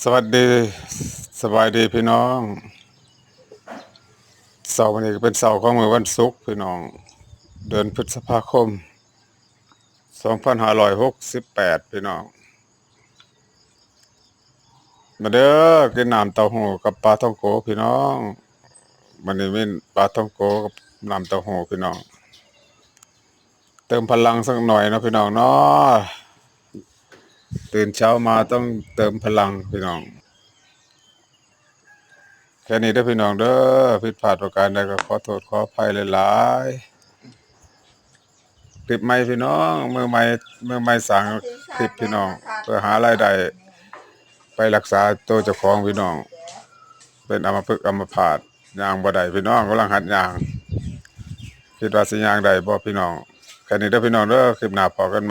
สวัสดีสบายดีพี่น้องเสาร์วันนี้ก็เป็นเสาร์ของมื้อวันศุกร์พี่น้องเดือนพฤษภาคม2568พี่น้องมาเด้อกินน้ำเต้าหู้กับปลาท่องโกพี่น้องวันนี้มีปลาท่องโกกับน้ำเต้าหู้พี่น้องเติมพลังสักหน่อยนะพี่น้องเนาะตื่นเช้ามาต้องเติมพลังพี่น้องแค่นี้เด้อพี่น้องเด้อผิดพลาดประการใดก็ขอโทษขออภัยหลายๆ คลิปใหม่พี่น้องมือใหม่สั่งคลิปพี่น้องเพื่อหารายได้ไปรักษาตัวเจ้าของพี่น้องเป็นอัมพฤกษ์อัมพาตย่างบ่ได้พี่น้องกำลังหัดย่างคิดว่าสิย่างได้บ่พี่น้องแค่นี้เด้อพี่น้องเด้อคลิปหน้าพอกันใหม่